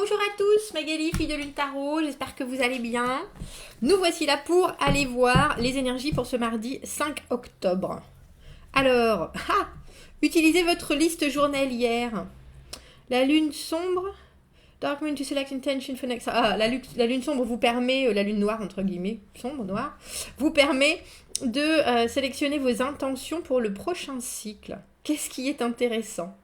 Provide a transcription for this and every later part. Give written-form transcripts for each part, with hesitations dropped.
Bonjour à tous, Magali, fille de Lune Tarot, j'espère que vous allez bien. Nous voici là pour aller voir les énergies pour ce mardi 5 octobre. Alors, utilisez votre liste journalière. La lune sombre, Dark Moon to select intention for next... la lune sombre vous permet, la lune noire entre guillemets, sombre, noire, vous permet de sélectionner vos intentions pour le prochain cycle. Qu'est-ce qui est intéressant ?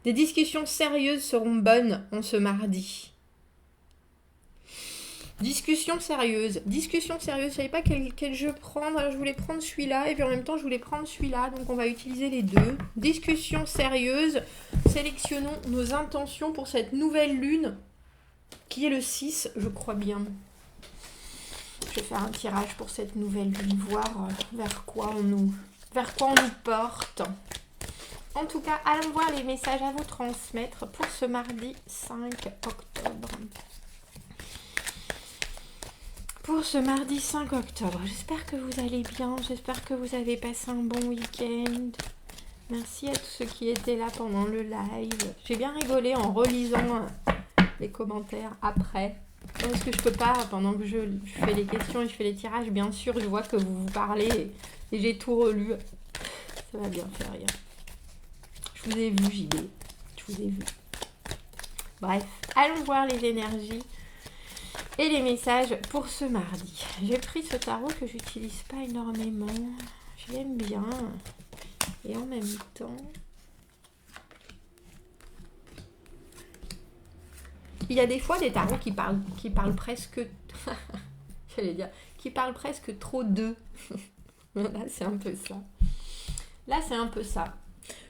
Des discussions sérieuses seront bonnes en ce mardi. Discussion sérieuse, je savais pas quel jeu prendre, alors je voulais prendre celui-là et puis en même temps je voulais prendre celui-là, donc on va utiliser les deux. Discussion sérieuse, sélectionnons nos intentions pour cette nouvelle lune qui est le 6, je crois bien. Je vais faire un tirage pour cette nouvelle lune, voir vers quoi on nous porte. En tout cas, allons voir les messages à vous transmettre pour ce mardi 5 octobre. Pour ce mardi 5 octobre, j'espère que vous allez bien, j'espère que vous avez passé un bon week-end. Merci à tous ceux qui étaient là pendant le live. J'ai bien rigolé en relisant les commentaires après. Parce que je peux pas, pendant que je fais les questions et je fais les tirages, bien sûr, je vois que vous parlez et j'ai tout relu. Ça va bien faire rire. Je vous ai vu, JB. Je vous ai vu. Bref, allons voir les énergies et les messages pour ce mardi. J'ai pris ce tarot que j'utilise pas énormément. Je l'aime bien. Et en même temps... Il y a des fois des tarots qui parlent presque... J'allais dire... Qui parlent presque trop d'eux. Là, c'est un peu ça.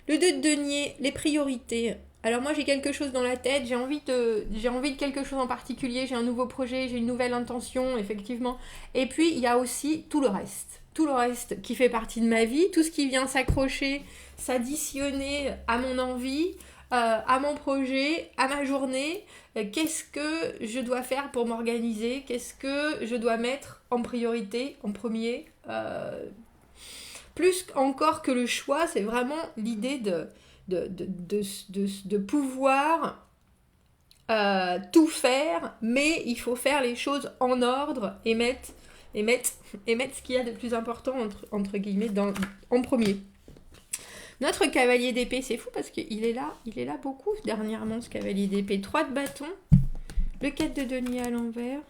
Le 2 de denier, les priorités. Alors moi j'ai quelque chose dans la tête, j'ai envie de quelque chose en particulier, j'ai un nouveau projet, j'ai une nouvelle intention, effectivement. Et puis il y a aussi tout le reste qui fait partie de ma vie, tout ce qui vient s'accrocher, s'additionner à mon envie, à mon projet, à ma journée. Qu'est-ce que je dois faire pour m'organiser ? Qu'est-ce que je dois mettre en priorité, en premier ? Plus encore que le choix, c'est vraiment l'idée de pouvoir tout faire, mais il faut faire les choses en ordre et mettre ce qu'il y a de plus important entre guillemets en premier. Notre cavalier d'épée, c'est fou parce qu'il est là beaucoup dernièrement, ce cavalier d'épée. 3 de bâton, le 4 de denier à l'envers,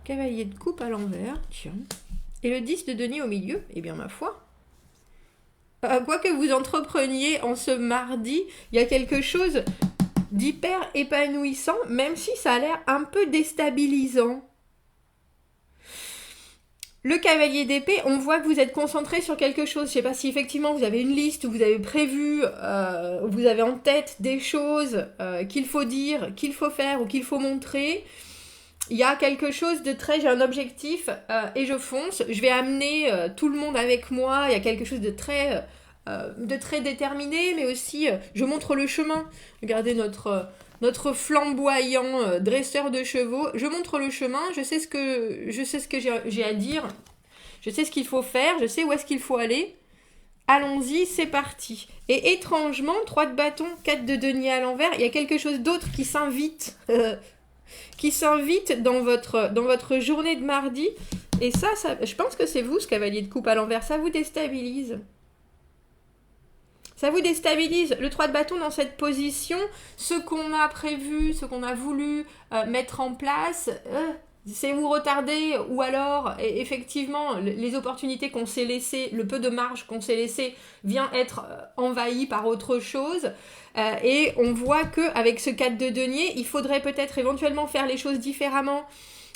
cavalier de coupe à l'envers, tiens. Et le 10 de denier au milieu, eh bien ma foi. Quoi que vous entrepreniez en ce mardi, il y a quelque chose d'hyper épanouissant, même si ça a l'air un peu déstabilisant. Le cavalier d'épée, on voit que vous êtes concentré sur quelque chose. Je ne sais pas si effectivement vous avez une liste, vous avez prévu, vous avez en tête des choses qu'il faut dire, qu'il faut faire ou qu'il faut montrer. Il y a quelque chose de très... J'ai un objectif et je fonce. Je vais amener tout le monde avec moi. Il y a quelque chose de très déterminé, mais aussi je montre le chemin. Regardez notre flamboyant dresseur de chevaux. Je montre le chemin. Je sais ce que j'ai à dire. Je sais ce qu'il faut faire. Je sais où est-ce qu'il faut aller. Allons-y, c'est parti. Et étrangement, 3 de bâton, 4 de denier à l'envers. Il y a quelque chose d'autre qui s'invite... dans votre journée de mardi. Et ça, je pense que c'est vous, ce cavalier de coupe à l'envers. Ça vous déstabilise. Le 3 de bâton dans cette position, ce qu'on a prévu, ce qu'on a voulu mettre en place, c'est vous retarder ou alors, effectivement, les opportunités qu'on s'est laissées, le peu de marge qu'on s'est laissé vient être envahi par autre chose. Et on voit qu'avec ce 4 de denier, il faudrait peut-être éventuellement faire les choses différemment.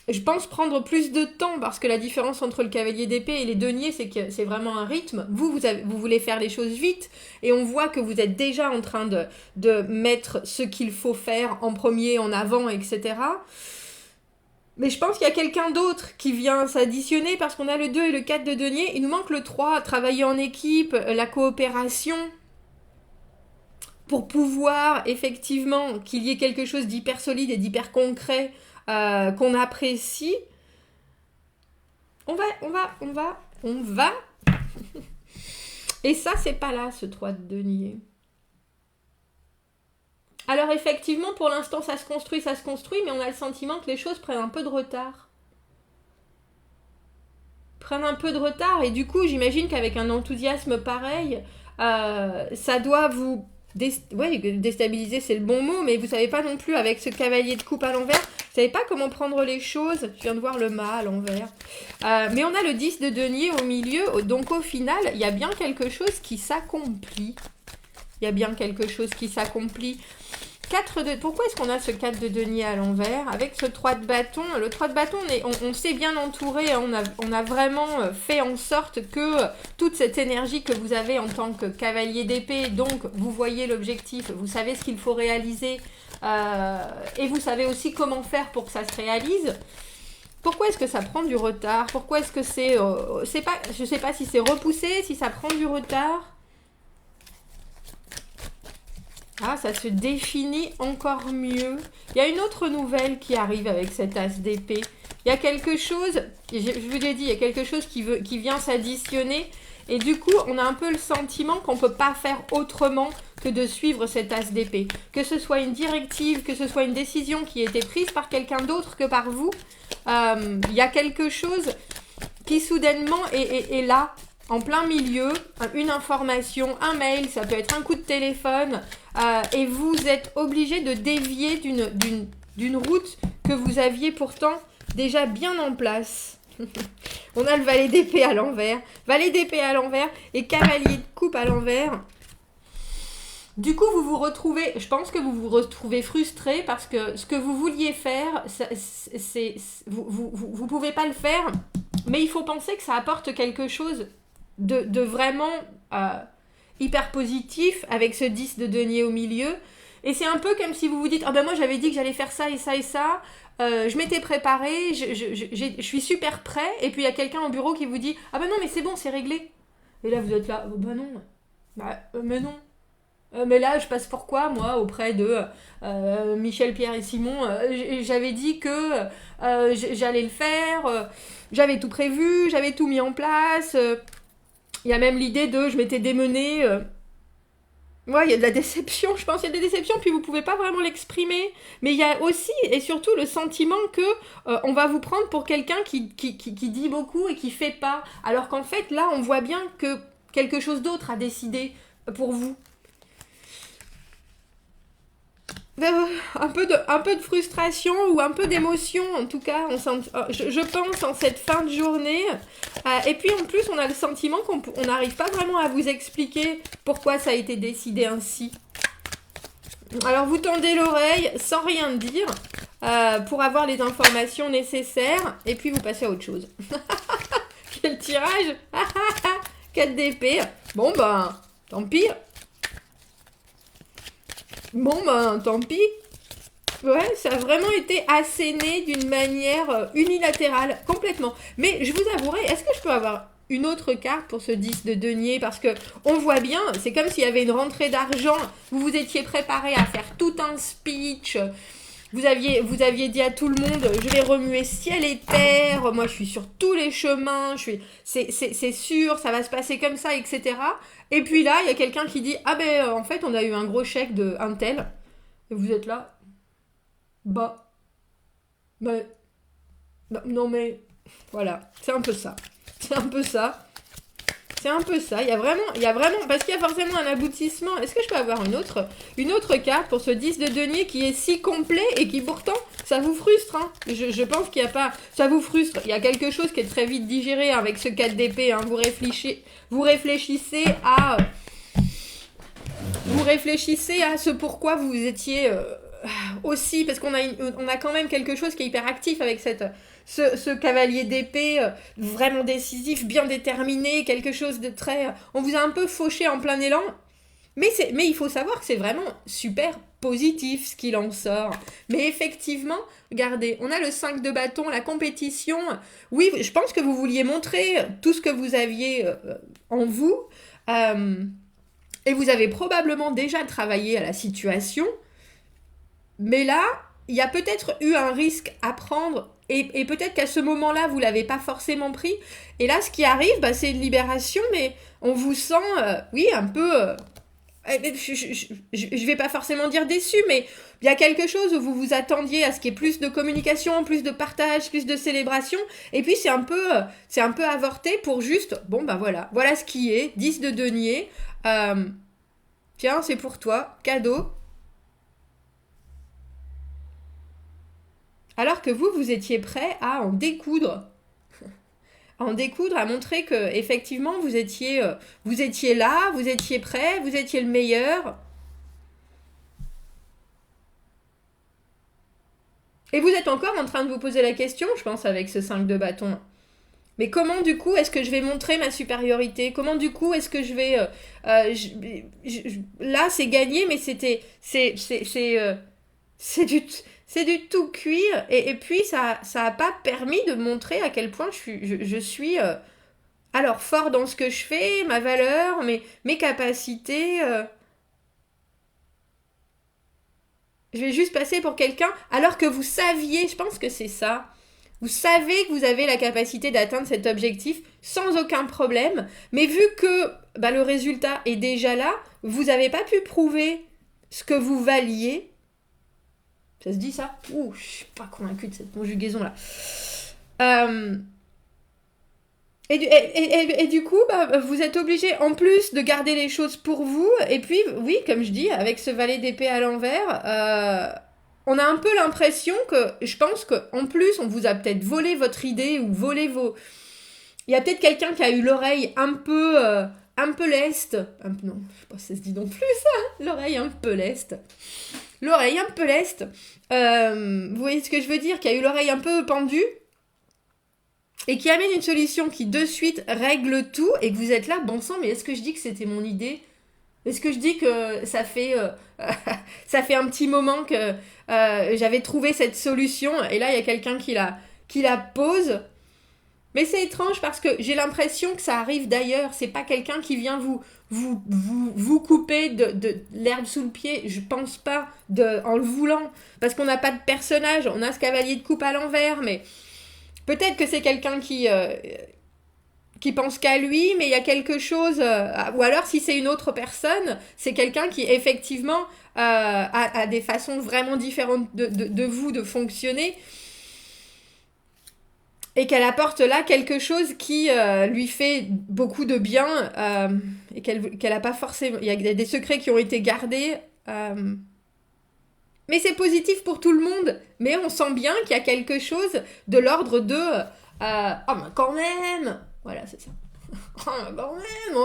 Je pense prendre plus de temps parce que la différence entre le cavalier d'épée et les deniers, c'est que c'est vraiment un rythme. Vous voulez faire les choses vite et on voit que vous êtes déjà en train de mettre ce qu'il faut faire en premier, en avant, etc. Mais je pense qu'il y a quelqu'un d'autre qui vient s'additionner parce qu'on a le 2 et le 4 de denier. Il nous manque le 3, travailler en équipe, la coopération. Pour pouvoir, effectivement, qu'il y ait quelque chose d'hyper solide et d'hyper concret qu'on apprécie. On va. Et ça, c'est pas là, ce 3 de denier. Alors effectivement, pour l'instant, ça se construit, mais on a le sentiment que les choses prennent un peu de retard. Et du coup, j'imagine qu'avec un enthousiasme pareil, ça doit vous déstabiliser, c'est le bon mot, mais vous savez pas non plus, avec ce cavalier de coupe à l'envers, vous savez pas comment prendre les choses. Je viens de voir le mât à l'envers. Mais on a le 10 de denier au milieu, donc au final, il y a bien quelque chose qui s'accomplit. Pourquoi est-ce qu'on a ce 4 de denier à l'envers avec ce 3 de bâton? Le 3 de bâton, on s'est bien entouré, on a vraiment fait en sorte que toute cette énergie que vous avez en tant que cavalier d'épée, donc vous voyez l'objectif, vous savez ce qu'il faut réaliser et vous savez aussi comment faire pour que ça se réalise. Pourquoi est-ce que ça prend du retard? Pourquoi est-ce que je sais pas si c'est repoussé, si ça prend du retard. Ah, ça se définit encore mieux. Il y a une autre nouvelle qui arrive avec cet as d'épée. Il y a quelque chose, je vous l'ai dit, il y a quelque chose qui vient s'additionner. Et du coup, on a un peu le sentiment qu'on ne peut pas faire autrement que de suivre cet as d'épée. Que ce soit une directive, que ce soit une décision qui a été prise par quelqu'un d'autre que par vous. Il y a quelque chose qui soudainement est là, en plein milieu, une information, un mail, ça peut être un coup de téléphone, et vous êtes obligé de dévier d'une route que vous aviez pourtant déjà bien en place. On a le valet d'épée à l'envers, et cavalier de coupe à l'envers. Du coup, je pense que vous vous retrouvez frustré parce que ce que vous vouliez faire, vous pouvez pas le faire, mais il faut penser que ça apporte quelque chose de vraiment hyper positif avec ce 10 de denier au milieu. Et c'est un peu comme si vous vous dites « Ah ben moi j'avais dit que j'allais faire ça et ça et ça, je m'étais préparée, je suis super prêt. » Et puis il y a quelqu'un au bureau qui vous dit « Ah ben non mais c'est bon, c'est réglé. » Et là vous êtes là « Bah non, mais non. Mais là je passe pour quoi moi auprès de Michel, Pierre et Simon, j'avais dit que j'allais le faire, j'avais tout prévu, j'avais tout mis en place. » Il y a même l'idée de je m'étais démenée. Ouais, il y a de la déception, je pense. Il y a des déceptions, puis vous pouvez pas vraiment l'exprimer. Mais il y a aussi et surtout le sentiment que on va vous prendre pour quelqu'un qui dit beaucoup et qui fait pas. Alors qu'en fait, là, on voit bien que quelque chose d'autre a décidé pour vous. Un peu de frustration ou un peu d'émotion, en tout cas, je pense, en cette fin de journée. Et puis en plus, on a le sentiment qu'on n'arrive pas vraiment à vous expliquer pourquoi ça a été décidé ainsi. Alors vous tendez l'oreille sans rien dire pour avoir les informations nécessaires et puis vous passez à autre chose. Quel tirage. 4 d'épée. Bon ben, tant pis. Bon ben, tant pis. Ouais, ça a vraiment été asséné d'une manière unilatérale, complètement. Mais je vous avouerai, est-ce que je peux avoir une autre carte pour ce 10 de denier? Parce que on voit bien, c'est comme s'il y avait une rentrée d'argent. Vous vous étiez préparé à faire tout un speech. Vous aviez dit à tout le monde, je vais remuer ciel et terre, moi je suis sur tous les chemins, c'est sûr, ça va se passer comme ça, etc. Et puis là, il y a quelqu'un qui dit, ah ben en fait on a eu un gros chèque de un tel, et vous êtes là, non mais, voilà, c'est un peu ça. Il y a vraiment, parce qu'il y a forcément un aboutissement. Est-ce que je peux avoir une autre carte pour ce 10 de denier qui est si complet et qui pourtant, ça vous frustre, hein? Je pense qu'il n'y a pas, ça vous frustre. Il y a quelque chose qui est très vite digéré avec ce 4 d'épée, hein. Vous réfléchissez à ce pourquoi vous étiez aussi, parce qu'on a quand même quelque chose qui est hyper actif avec ce cavalier d'épée vraiment décisif, bien déterminé, quelque chose de très... On vous a un peu fauché en plein élan, mais il faut savoir que c'est vraiment super positif ce qu'il en sort. Mais effectivement, regardez, on a le 5 de bâton, la compétition. Oui, je pense que vous vouliez montrer tout ce que vous aviez en vous, et vous avez probablement déjà travaillé à la situation, mais là, il y a peut-être eu un risque à prendre et peut-être qu'à ce moment-là, vous ne l'avez pas forcément pris. Et là, ce qui arrive, c'est une libération, mais on vous sent, un peu je vais pas forcément dire déçu, mais il y a quelque chose où vous vous attendiez à ce qu'il y ait plus de communication, plus de partage, plus de célébration, et puis c'est un peu avorté pour juste, bon bah voilà ce qui est, 10 de denier, tiens c'est pour toi, cadeau, alors que vous étiez prêt à en découdre. À montrer que effectivement vous étiez là, vous étiez prêt, vous étiez le meilleur. Et vous êtes encore en train de vous poser la question, je pense, avec ce 5 de bâton. Mais comment du coup est-ce que je vais montrer ma supériorité? Comment du coup est-ce que je vais... là c'est gagné, mais c'est du tout cuire. Et puis ça a pas permis de montrer à quel point je suis alors fort dans ce que je fais, ma valeur, mes capacités. Je vais juste passer pour quelqu'un alors que vous saviez, je pense que c'est ça. Vous savez que vous avez la capacité d'atteindre cet objectif sans aucun problème, mais vu que le résultat est déjà là, vous n'avez pas pu prouver ce que vous valiez. Ça se dit ça? Ouh, je suis pas convaincue de cette conjugaison-là. Et du coup, vous êtes obligé en plus de garder les choses pour vous. Et puis, oui, comme je dis, avec ce valet d'épée à l'envers, on a un peu l'impression que, je pense qu'en plus, on vous a peut-être volé votre idée ou volé vos... Il y a peut-être quelqu'un qui a eu l'oreille un peu leste. Non, je sais pas si ça se dit non plus ça. L'oreille un peu leste. L'oreille un peu leste. Vous voyez ce que je veux dire? Qui a eu l'oreille un peu pendue. Et qui amène une solution qui de suite règle tout et que vous êtes là, bon sang, mais est-ce que je dis que c'était mon idée? Est-ce que je dis que ça fait un petit moment que j'avais trouvé cette solution et là il y a quelqu'un qui la pose? Mais c'est étrange parce que j'ai l'impression que ça arrive d'ailleurs, c'est pas quelqu'un qui vient vous couper de l'herbe sous le pied, je pense pas, en le voulant, parce qu'on n'a pas de personnage, on a ce cavalier de coupe à l'envers, mais... Peut-être que c'est quelqu'un qui pense qu'à lui, mais il y a quelque chose... ou alors, si c'est une autre personne, c'est quelqu'un qui, effectivement, a des façons vraiment différentes de vous de fonctionner et qu'elle apporte là quelque chose qui lui fait beaucoup de bien et qu'elle a pas forcément... Il y a des secrets qui ont été gardés... Mais c'est positif pour tout le monde. Mais on sent bien qu'il y a quelque chose de l'ordre de... oh, mais quand même. Voilà, c'est ça. Oh, mais quand même,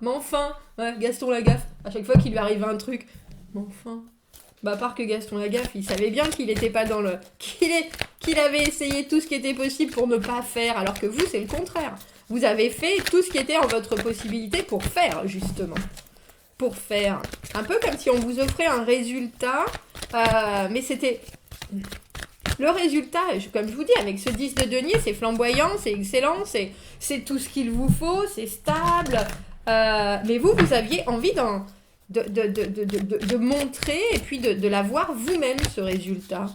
enfin. Ouais, Gaston Lagaffe, à chaque fois qu'il lui arrive un truc. Mais enfin. À part que Gaston Lagaffe, il savait bien qu'il n'était pas dans le... Qu'il avait essayé tout ce qui était possible pour ne pas faire. Alors que vous, c'est le contraire. Vous avez fait tout ce qui était en votre possibilité pour faire, justement. Pour faire. Un peu comme si on vous offrait un résultat, mais c'était... Le résultat, comme je vous dis, avec ce 10 de denier, c'est flamboyant, c'est excellent, c'est tout ce qu'il vous faut, c'est stable. Mais vous aviez envie de montrer et puis de l'avoir vous-même, ce résultat.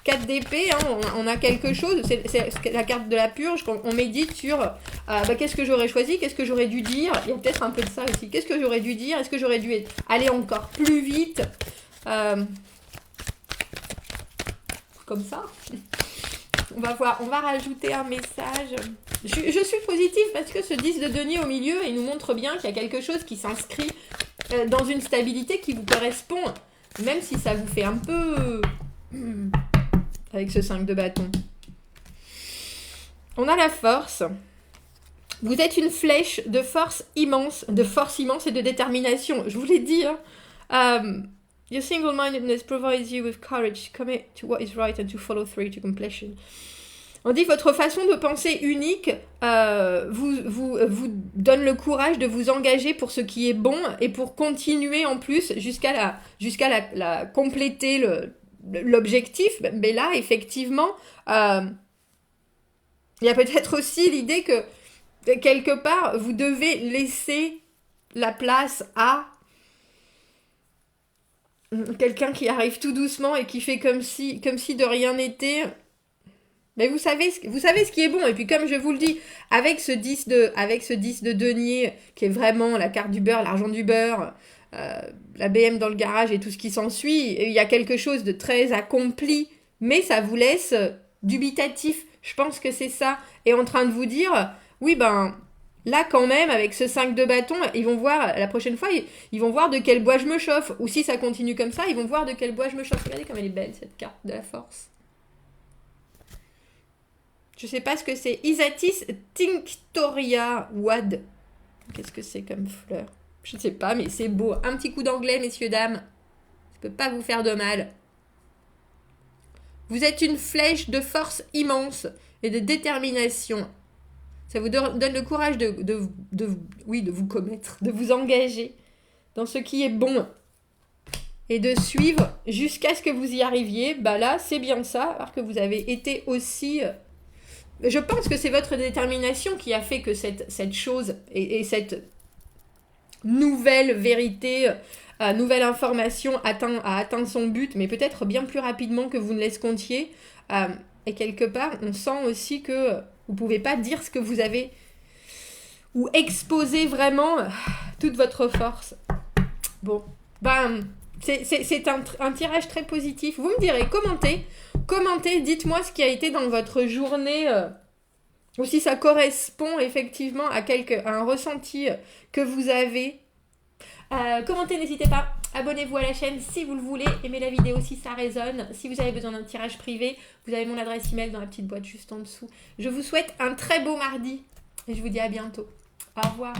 4 d'épée, hein, on a quelque chose, c'est la carte de la purge, on médite sur qu'est-ce que j'aurais choisi, qu'est-ce que j'aurais dû dire, il y a peut-être un peu de ça aussi, qu'est-ce que j'aurais dû dire, est-ce que j'aurais dû aller encore plus vite, comme ça. On va voir, on va rajouter un message. Je suis positive parce que ce 10 de denier au milieu, il nous montre bien qu'il y a quelque chose qui s'inscrit dans une stabilité qui vous correspond, même si ça vous fait un peu... avec ce 5 de bâton. On a la force. Vous êtes une flèche de force immense et de détermination. Je vous l'ai dit. Your single-mindedness provides you with courage to commit to what is right and to follow through to completion. On dit votre façon de penser unique vous donne le courage de vous engager pour ce qui est bon et pour continuer en plus jusqu'à la compléter l'objectif. Mais là, effectivement, il y a peut-être aussi l'idée que quelque part, vous devez laisser la place à quelqu'un qui arrive tout doucement et qui fait comme si de rien n'était. Mais vous savez ce qui est bon. Et puis comme je vous le dis, avec ce 10 de denier, qui est vraiment la carte du beurre, l'argent du beurre, la BM dans le garage et tout ce qui s'ensuit, il y a quelque chose de très accompli, mais ça vous laisse dubitatif. Je pense que c'est ça. Et en train de vous dire, oui, ben, là quand même, avec ce 5 de bâton, ils vont voir, la prochaine fois, ils vont voir de quel bois je me chauffe. Ou si ça continue comme ça, ils vont voir de quel bois je me chauffe. Regardez comme elle est belle, cette carte de la force. Je sais pas ce que c'est. Isatis tinctoria wad. Qu'est-ce que c'est comme fleur? Je ne sais pas, mais c'est beau. Un petit coup d'anglais, messieurs, dames. Ça peut pas vous faire de mal. Vous êtes une flèche de force immense et de détermination. Ça vous donne le courage de vous commettre, de vous engager dans ce qui est bon et de suivre jusqu'à ce que vous y arriviez. Bah là, c'est bien ça, alors que vous avez été aussi... Je pense que c'est votre détermination qui a fait que cette chose et cette nouvelle vérité, nouvelle information a atteint son but, mais peut-être bien plus rapidement que vous ne l'escomptiez. Et quelque part, on sent aussi que vous ne pouvez pas dire ce que vous avez ou exposer vraiment toute votre force. Bon, ben, c'est un tirage très positif. Vous me direz, commentez, dites-moi ce qui a été dans votre journée, ou si ça correspond effectivement à un ressenti que vous avez. Commentez, n'hésitez pas. Abonnez-vous à la chaîne si vous le voulez. Aimez la vidéo si ça résonne. Si vous avez besoin d'un tirage privé, vous avez mon adresse email dans la petite boîte juste en dessous. Je vous souhaite un très beau mardi et je vous dis à bientôt. Au revoir.